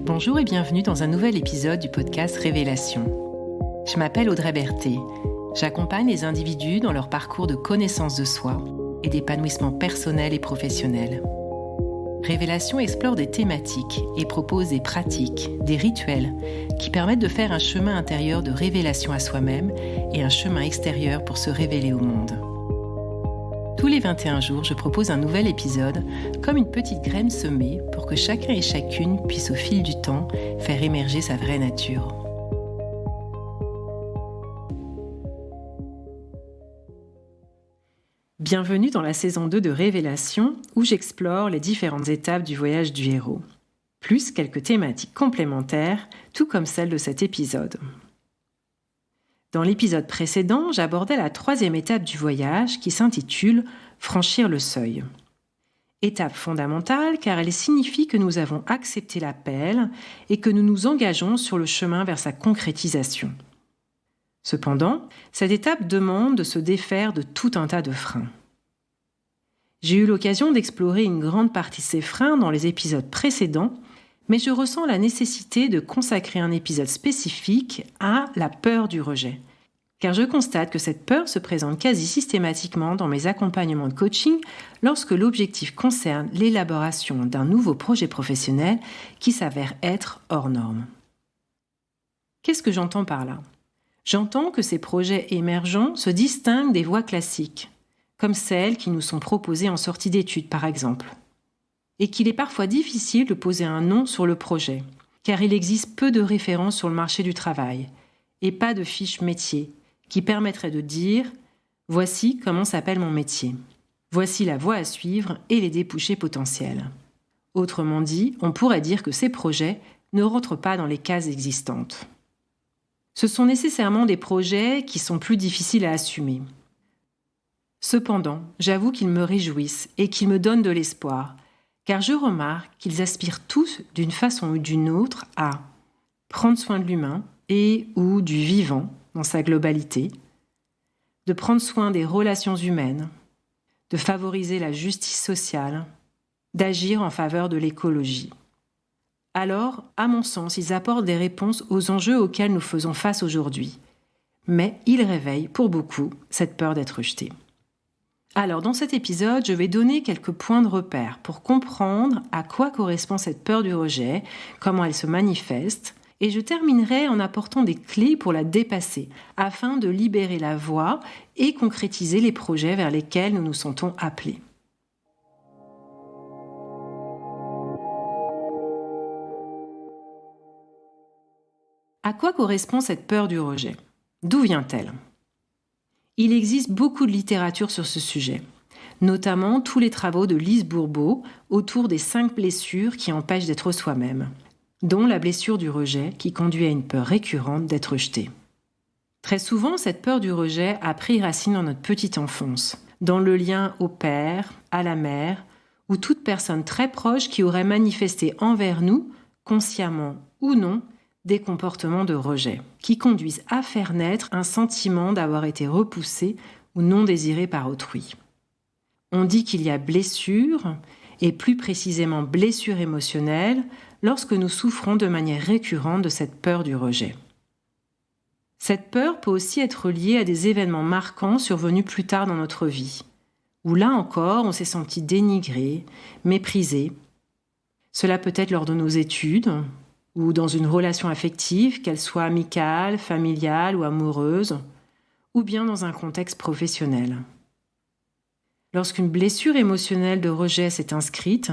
Bonjour et bienvenue dans un nouvel épisode du podcast Révélation. Je m'appelle Audrey Berthet. J'accompagne les individus dans leur parcours de connaissance de soi et d'épanouissement personnel et professionnel. Révélation explore des thématiques et propose des pratiques, des rituels qui permettent de faire un chemin intérieur de révélation à soi-même et un chemin extérieur pour se révéler au monde. Tous les 21 jours, je propose un nouvel épisode, comme une petite graine semée pour que chacun et chacune puisse au fil du temps faire émerger sa vraie nature. Bienvenue dans la saison 2 de Révélation, où j'explore les différentes étapes du voyage du héros. Plus quelques thématiques complémentaires, tout comme celle de cet épisode. Dans l'épisode précédent, j'abordais la 3e étape du voyage qui s'intitule « Franchir le seuil ». Étape fondamentale car elle signifie que nous avons accepté l'appel et que nous nous engageons sur le chemin vers sa concrétisation. Cependant, cette étape demande de se défaire de tout un tas de freins. J'ai eu l'occasion d'explorer une grande partie de ces freins dans les épisodes précédents, mais je ressens la nécessité de consacrer un épisode spécifique à la peur du rejet. Car je constate que cette peur se présente quasi systématiquement dans mes accompagnements de coaching lorsque l'objectif concerne l'élaboration d'un nouveau projet professionnel qui s'avère être hors norme. Qu'est-ce que j'entends par là ? J'entends que ces projets émergents se distinguent des voies classiques, comme celles qui nous sont proposées en sortie d'études par exemple, et qu'il est parfois difficile de poser un nom sur le projet, car il existe peu de références sur le marché du travail, et pas de fiche métier, qui permettrait de dire « voici comment s'appelle mon métier, voici la voie à suivre et les débouchés potentiels ». Autrement dit, on pourrait dire que ces projets ne rentrent pas dans les cases existantes. Ce sont nécessairement des projets qui sont plus difficiles à assumer. Cependant, j'avoue qu'ils me réjouissent et qu'ils me donnent de l'espoir, car je remarque qu'ils aspirent tous, d'une façon ou d'une autre, à prendre soin de l'humain et ou du vivant dans sa globalité, de prendre soin des relations humaines, de favoriser la justice sociale, d'agir en faveur de l'écologie. Alors, à mon sens, ils apportent des réponses aux enjeux auxquels nous faisons face aujourd'hui. Mais ils réveillent, pour beaucoup, cette peur d'être rejetés. Alors, dans cet épisode, je vais donner quelques points de repère pour comprendre à quoi correspond cette peur du rejet, comment elle se manifeste, et je terminerai en apportant des clés pour la dépasser, afin de libérer la voie et concrétiser les projets vers lesquels nous nous sentons appelés. À quoi correspond cette peur du rejet ? D'où vient-elle ? Il existe beaucoup de littérature sur ce sujet, notamment tous les travaux de Lise Bourbeau autour des 5 blessures qui empêchent d'être soi-même, dont la blessure du rejet qui conduit à une peur récurrente d'être rejeté. Très souvent, cette peur du rejet a pris racine dans notre petite enfance, dans le lien au père, à la mère, ou toute personne très proche qui aurait manifesté envers nous, consciemment ou non, des comportements de rejet, qui conduisent à faire naître un sentiment d'avoir été repoussé ou non désiré par autrui. On dit qu'il y a blessure, et plus précisément blessure émotionnelle, lorsque nous souffrons de manière récurrente de cette peur du rejet. Cette peur peut aussi être liée à des événements marquants survenus plus tard dans notre vie, où là encore on s'est senti dénigré, méprisé. Cela peut être lors de nos études, ou dans une relation affective, qu'elle soit amicale, familiale ou amoureuse, ou bien dans un contexte professionnel. Lorsqu'une blessure émotionnelle de rejet s'est inscrite,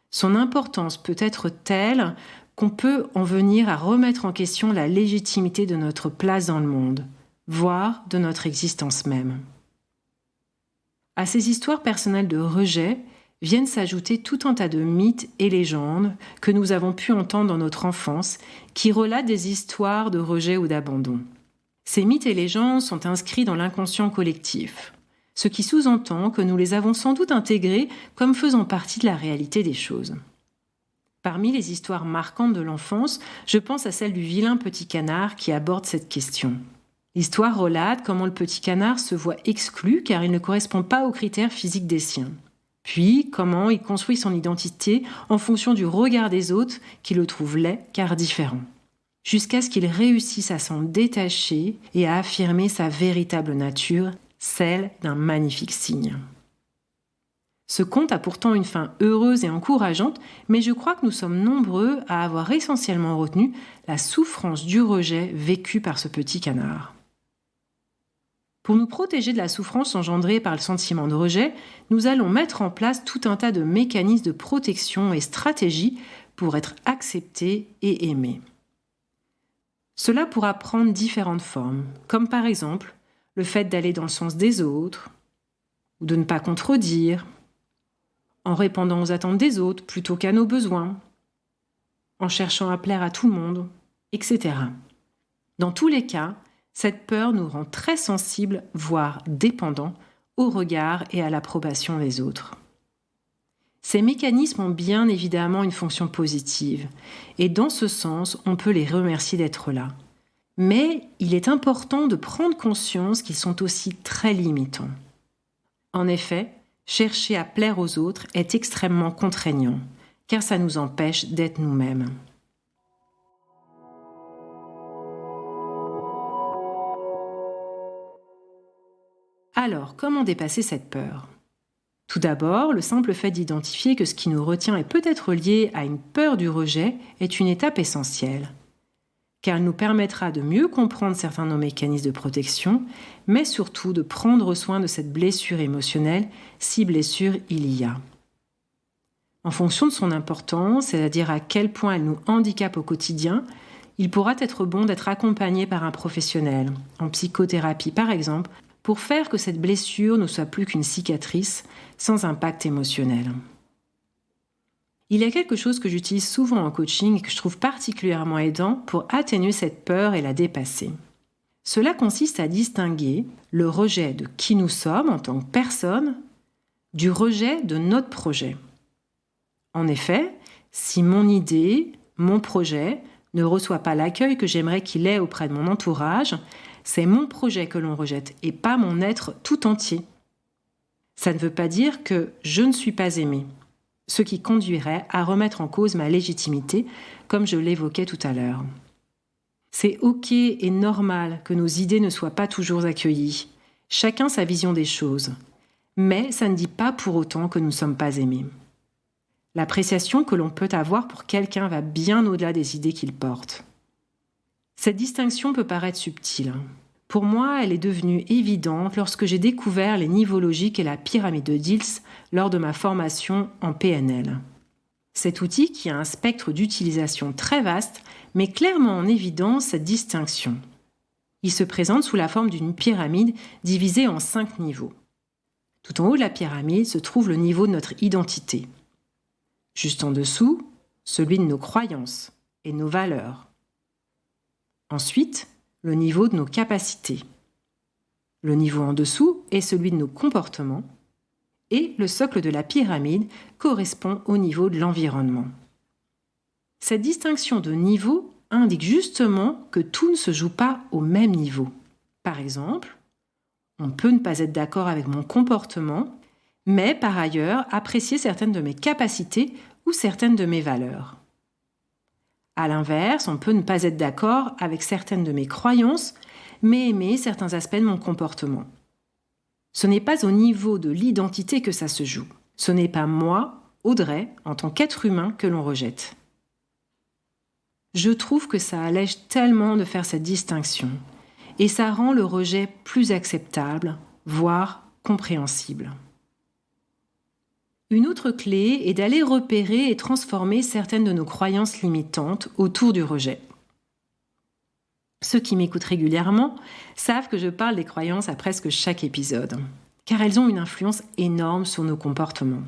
son importance peut être telle qu'on peut en venir à remettre en question la légitimité de notre place dans le monde, voire de notre existence même. À ces histoires personnelles de rejet, viennent s'ajouter tout un tas de mythes et légendes que nous avons pu entendre dans notre enfance qui relatent des histoires de rejet ou d'abandon. Ces mythes et légendes sont inscrits dans l'inconscient collectif, ce qui sous-entend que nous les avons sans doute intégrés comme faisant partie de la réalité des choses. Parmi les histoires marquantes de l'enfance, je pense à celle du vilain petit canard qui aborde cette question. L'histoire relate comment le petit canard se voit exclu car il ne correspond pas aux critères physiques des siens. Puis, comment il construit son identité en fonction du regard des autres qui le trouvent laid car différent. Jusqu'à ce qu'il réussisse à s'en détacher et à affirmer sa véritable nature, celle d'un magnifique cygne. Ce conte a pourtant une fin heureuse et encourageante, mais je crois que nous sommes nombreux à avoir essentiellement retenu la souffrance du rejet vécue par ce petit canard. Pour nous protéger de la souffrance engendrée par le sentiment de rejet, nous allons mettre en place tout un tas de mécanismes de protection et stratégies pour être acceptés et aimés. Cela pourra prendre différentes formes, comme par exemple le fait d'aller dans le sens des autres, ou de ne pas contredire, en répondant aux attentes des autres plutôt qu'à nos besoins, en cherchant à plaire à tout le monde, etc. Dans tous les cas, cette peur nous rend très sensibles, voire dépendants, au regard et à l'approbation des autres. Ces mécanismes ont bien évidemment une fonction positive, et dans ce sens, on peut les remercier d'être là. Mais il est important de prendre conscience qu'ils sont aussi très limitants. En effet, chercher à plaire aux autres est extrêmement contraignant, car ça nous empêche d'être nous-mêmes. Alors, comment dépasser cette peur ? Tout d'abord, le simple fait d'identifier que ce qui nous retient est peut-être lié à une peur du rejet est une étape essentielle, car elle nous permettra de mieux comprendre certains de nos mécanismes de protection, mais surtout de prendre soin de cette blessure émotionnelle, si blessure il y a. En fonction de son importance, c'est-à-dire à quel point elle nous handicape au quotidien, il pourra être bon d'être accompagné par un professionnel, en psychothérapie par exemple, pour faire que cette blessure ne soit plus qu'une cicatrice sans impact émotionnel. Il y a quelque chose que j'utilise souvent en coaching et que je trouve particulièrement aidant pour atténuer cette peur et la dépasser. Cela consiste à distinguer le rejet de qui nous sommes en tant que personne du rejet de notre projet. En effet, si mon idée, mon projet ne reçoit pas l'accueil que j'aimerais qu'il ait auprès de mon entourage, c'est mon projet que l'on rejette et pas mon être tout entier. Ça ne veut pas dire que je ne suis pas aimée, ce qui conduirait à remettre en cause ma légitimité, comme je l'évoquais tout à l'heure. C'est ok et normal que nos idées ne soient pas toujours accueillies, chacun sa vision des choses, mais ça ne dit pas pour autant que nous ne sommes pas aimés. L'appréciation que l'on peut avoir pour quelqu'un va bien au-delà des idées qu'il porte. Cette distinction peut paraître subtile. Pour moi, elle est devenue évidente lorsque j'ai découvert les niveaux logiques et la pyramide de Diels lors de ma formation en PNL. Cet outil qui a un spectre d'utilisation très vaste met clairement en évidence cette distinction. Il se présente sous la forme d'une pyramide divisée en 5 niveaux. Tout en haut de la pyramide se trouve le niveau de notre identité. Juste en dessous, celui de nos croyances et nos valeurs. Ensuite, le niveau de nos capacités. Le niveau en dessous est celui de nos comportements et le socle de la pyramide correspond au niveau de l'environnement. Cette distinction de niveau indique justement que tout ne se joue pas au même niveau. Par exemple, on peut ne pas être d'accord avec mon comportement, mais par ailleurs apprécier certaines de mes capacités ou certaines de mes valeurs. À l'inverse, on peut ne pas être d'accord avec certaines de mes croyances, mais aimer certains aspects de mon comportement. Ce n'est pas au niveau de l'identité que ça se joue. Ce n'est pas moi, Audrey, en tant qu'être humain, que l'on rejette. Je trouve que ça allège tellement de faire cette distinction, et ça rend le rejet plus acceptable, voire compréhensible. Une autre clé est d'aller repérer et transformer certaines de nos croyances limitantes autour du rejet. Ceux qui m'écoutent régulièrement savent que je parle des croyances à presque chaque épisode, car elles ont une influence énorme sur nos comportements.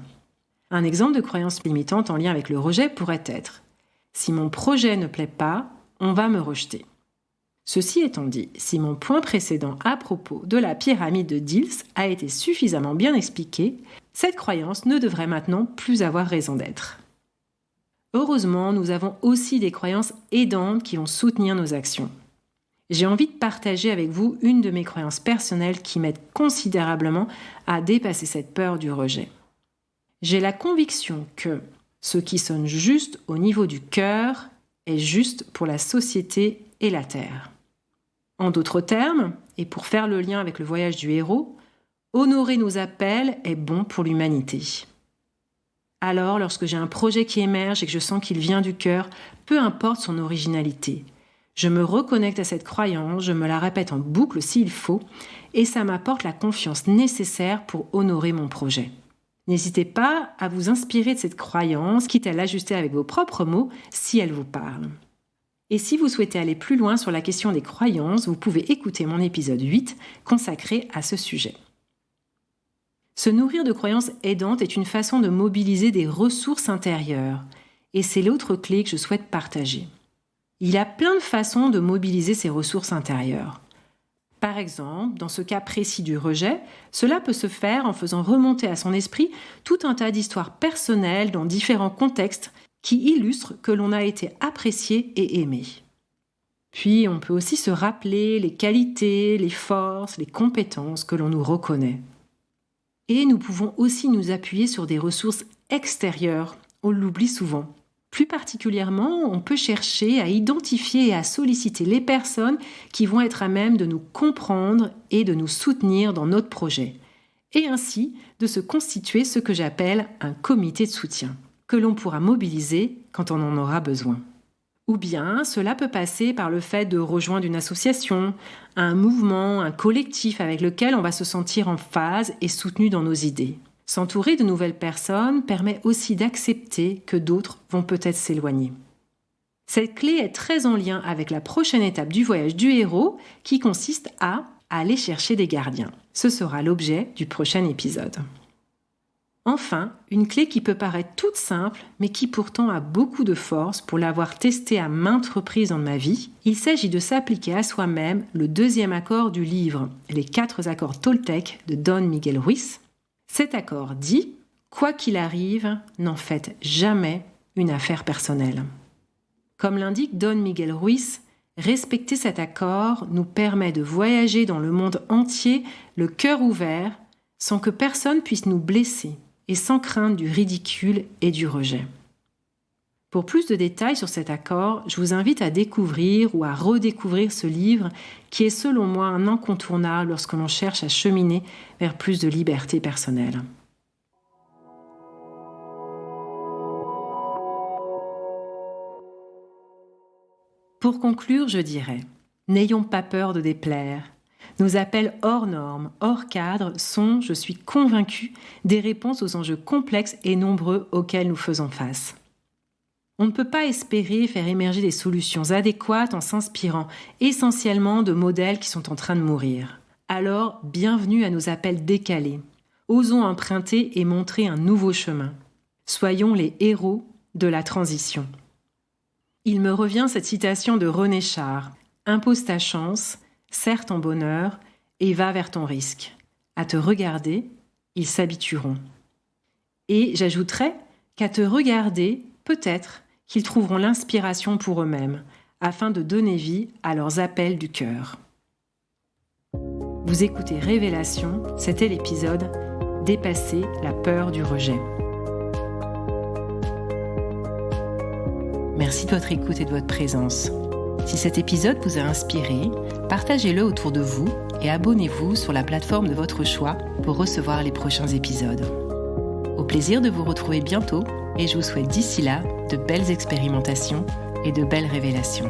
Un exemple de croyance limitante en lien avec le rejet pourrait être « Si mon projet ne plaît pas, on va me rejeter ». Ceci étant dit, si mon point précédent à propos de la pyramide de Diels a été suffisamment bien expliqué, cette croyance ne devrait maintenant plus avoir raison d'être. Heureusement, nous avons aussi des croyances aidantes qui vont soutenir nos actions. J'ai envie de partager avec vous une de mes croyances personnelles qui m'aide considérablement à dépasser cette peur du rejet. J'ai la conviction que ce qui sonne juste au niveau du cœur est juste pour la société et la Terre. En d'autres termes, et pour faire le lien avec le voyage du héros, honorer nos appels est bon pour l'humanité. Alors, lorsque j'ai un projet qui émerge et que je sens qu'il vient du cœur, peu importe son originalité, je me reconnecte à cette croyance, je me la répète en boucle s'il faut, et ça m'apporte la confiance nécessaire pour honorer mon projet. N'hésitez pas à vous inspirer de cette croyance, quitte à l'ajuster avec vos propres mots si elle vous parle. Et si vous souhaitez aller plus loin sur la question des croyances, vous pouvez écouter mon épisode 8 consacré à ce sujet. Se nourrir de croyances aidantes est une façon de mobiliser des ressources intérieures, et c'est l'autre clé que je souhaite partager. Il y a plein de façons de mobiliser ces ressources intérieures. Par exemple, dans ce cas précis du rejet, cela peut se faire en faisant remonter à son esprit tout un tas d'histoires personnelles dans différents contextes qui illustrent que l'on a été apprécié et aimé. Puis, on peut aussi se rappeler les qualités, les forces, les compétences que l'on nous reconnaît. Et nous pouvons aussi nous appuyer sur des ressources extérieures, on l'oublie souvent. Plus particulièrement, on peut chercher à identifier et à solliciter les personnes qui vont être à même de nous comprendre et de nous soutenir dans notre projet, et ainsi de se constituer ce que j'appelle un comité de soutien, que l'on pourra mobiliser quand on en aura besoin. Ou bien cela peut passer par le fait de rejoindre une association, un mouvement, un collectif avec lequel on va se sentir en phase et soutenu dans nos idées. S'entourer de nouvelles personnes permet aussi d'accepter que d'autres vont peut-être s'éloigner. Cette clé est très en lien avec la prochaine étape du voyage du héros qui consiste à aller chercher des gardiens. Ce sera l'objet du prochain épisode. Enfin, une clé qui peut paraître toute simple, mais qui pourtant a beaucoup de force pour l'avoir testée à maintes reprises dans ma vie, il s'agit de s'appliquer à soi-même le 2e accord du livre « Les 4 accords Toltec » de Don Miguel Ruiz. Cet accord dit « Quoi qu'il arrive, n'en faites jamais une affaire personnelle ». Comme l'indique Don Miguel Ruiz, respecter cet accord nous permet de voyager dans le monde entier le cœur ouvert sans que personne puisse nous blesser et sans crainte du ridicule et du rejet. Pour plus de détails sur cet accord, je vous invite à découvrir ou à redécouvrir ce livre qui est selon moi un incontournable lorsque l'on cherche à cheminer vers plus de liberté personnelle. Pour conclure, je dirais, n'ayons pas peur de déplaire. Nos appels hors normes, hors cadre sont, je suis convaincue, des réponses aux enjeux complexes et nombreux auxquels nous faisons face. On ne peut pas espérer faire émerger des solutions adéquates en s'inspirant essentiellement de modèles qui sont en train de mourir. Alors, bienvenue à nos appels décalés. Osons emprunter et montrer un nouveau chemin. Soyons les héros de la transition. Il me revient cette citation de René Char. « Impose ta chance, serre ton bonheur et va vers ton risque. À te regarder, ils s'habitueront. » Et j'ajouterais qu'à te regarder, peut-être qu'ils trouveront l'inspiration pour eux-mêmes, afin de donner vie à leurs appels du cœur. Vous écoutez Révélation, c'était l'épisode « Dépasser la peur du rejet ». Merci de votre écoute et de votre présence. Si cet épisode vous a inspiré, partagez-le autour de vous et abonnez-vous sur la plateforme de votre choix pour recevoir les prochains épisodes. Au plaisir de vous retrouver bientôt et je vous souhaite d'ici là de belles expérimentations et de belles révélations.